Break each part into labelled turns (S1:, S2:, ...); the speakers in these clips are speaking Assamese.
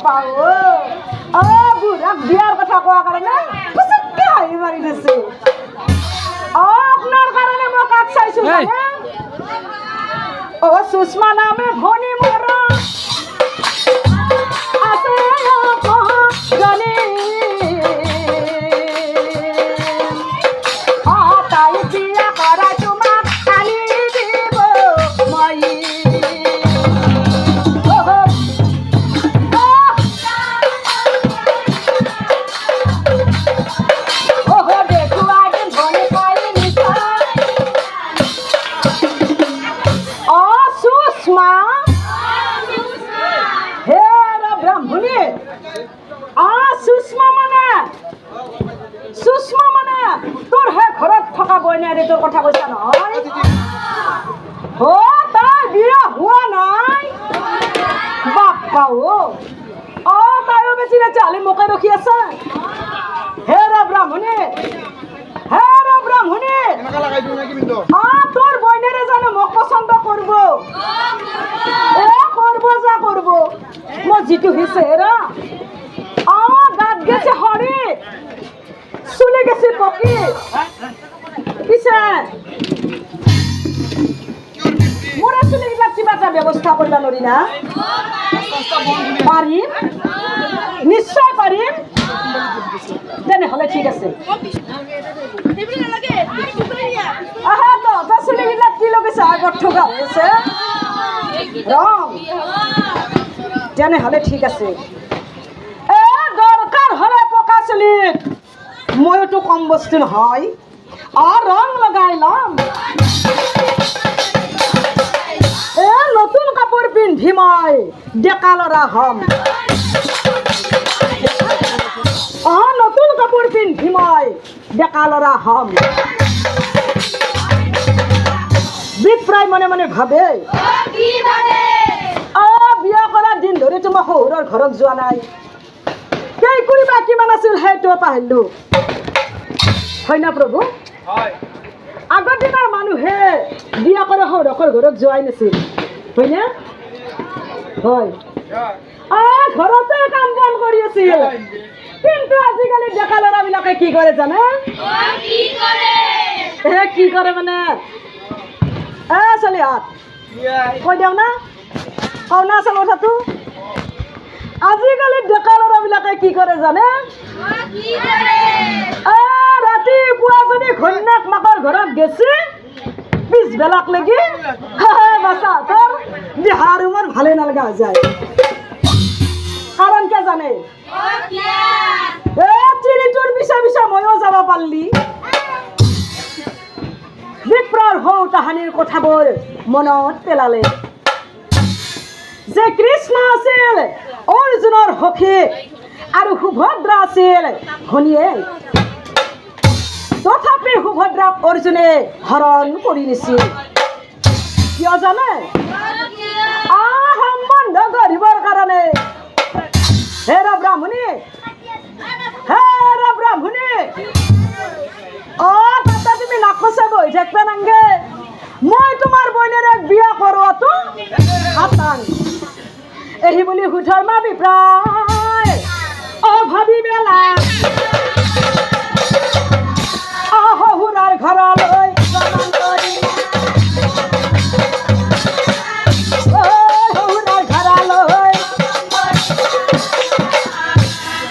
S1: বাপ্পা অ বুঢ়াক বিয়াৰ কথা কোৱা কাৰণে সঁচাকে হাঁহি মাৰি দিছে আপোনাৰ কাৰণে মই কাক চাইছো অ সুষমা নামে ভনী মোৰ আছে জানি তাই বিয়া কৰা তোমাক আনি দিব মই তোৰ কথা কৈছা নহয় অ তাই বিয়া হোৱা নাই বাপ্পা অ তাইও বেছি চালি মোকে ৰখি আছে হেৰা ব্ৰাহ্মণী তোৰ বইনেৰে জানো মোক পচন্দ কৰিব কৰিব মই যিটো হিছে হেৰা দাঁত গেছে হৰি চুলি গেছে পকি পিছে মোৰ আসলে এইবিলাক কিবা এটা ব্যৱস্থা কৰিব নোৱাৰি না পাৰিম নিশ্চয় পাৰিম তেনেহ'লে ঠিক আছে চুলিবিলাক কি লগাইছে আগত থকা হৈছে ৰং তেনেহ'লে ঠিক আছে দৰকাৰ হ'লে পকা চুলিত ময়োতো কম বস্তু নহয় ৰং লগাই ল'ম নতুন কাপোৰ পিন্ধি মই ডেকা ল'ৰা হ'ম নতুন কাপোৰ পিন্ধি মই ডেকা ল'ৰা হ'ম বিপ্ৰাই মনে মনে ভাবে বিয়া কৰাৰ দিন ধৰি মই শহুৰৰ ঘৰত যোৱা নাই কেই কৰিবা কিমান আছিল সেইটো পাহৰিলো হয় না প্ৰভু আগৰ দিনৰ মানুহে বিয়া কৰে শহুৰকৰ ঘৰত যোৱাই নাছিল হয়নে হয় ঘৰতে কাম বন কৰি আছিল কিন্তু আজিকালি ডেকা ল'ৰাবিলাকে কি কৰে জানে কি কৰে মানে চলি হাত কৈ দিওঁ না কওঁ না আচল কথাটো আজিকালি ডেকা ল'ৰাবিলাকে কি কৰে জানে ৰাতিপুৱা যদি ঘৈণীয়েক মাকৰ ঘৰত গেছি পিছবেলাক লাগি বাচা তোৰ দেহাৰ উমৰ ভালে নালগা হৈ যায় কাৰণ কে জানে চিৰিটোৰ পিছে পিছে ময়ো যাব পাৰিলি বিপ্ৰৰ হৌ তাহানিৰ কথাবোৰ মনত পেলালে যে কৃষ্ণ আছিল অৰ্জুনৰ সখী আৰু সুভদ্ৰা আছিল ভনীয়েক তথাপি সুভদ্ৰাক অৰ্জুনে হৰণ কৰি নিছিল কিয় জানে সম্বন্ধ গঢ়িবৰ কাৰণে হেৰা ব্ৰাহ্মণী তাতে তুমি নাকচে বহি থাকবে নাংগে মই তোমাৰ বইনেৰে বিয়া কৰোৱাটো আতান এই বুলি সুধৰ মা বিপ্ৰাই ভাবি বেলা শহুৰৰ ঘৰলৈ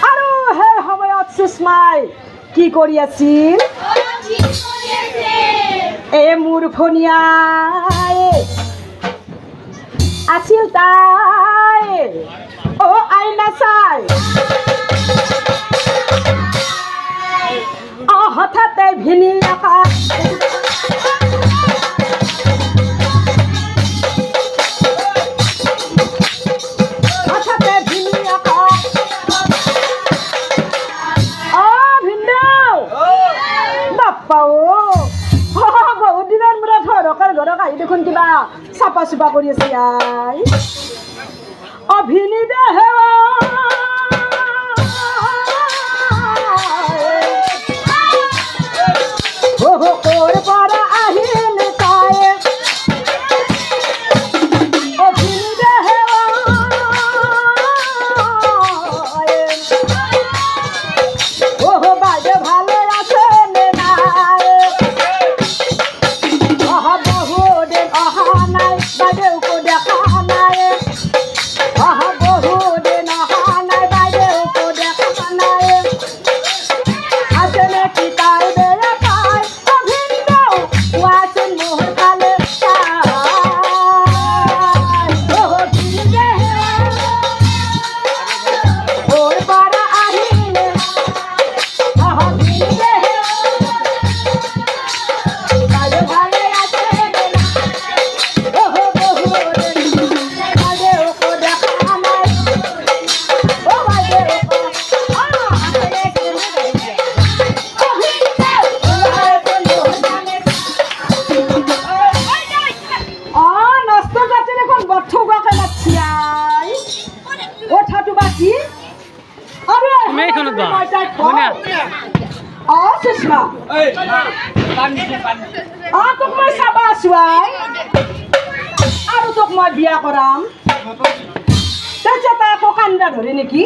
S1: আৰু সেই সময়ত সুষমাই কি কৰি আছিল মোৰ ভনীয়াই আছিল তাই আইনা চাই হঠাতে ভিনি আকা বহুত দিনৰ মূৰত ঘৰকৰ ঘৰক আহি দেখোন কিবা চাপা চুপা কৰি আছে আই ভিনি দে পৰা আহিল তাই আরে
S2: তুমি এইখনত বা
S1: মই তাইক কওঁ।
S2: মানে
S1: সুষমা তোক মই চাবা আছো আই আৰু তোক মই বিয়া কৰাম তেতিয়া তাই আকৌ কান্দা ধৰে নেকি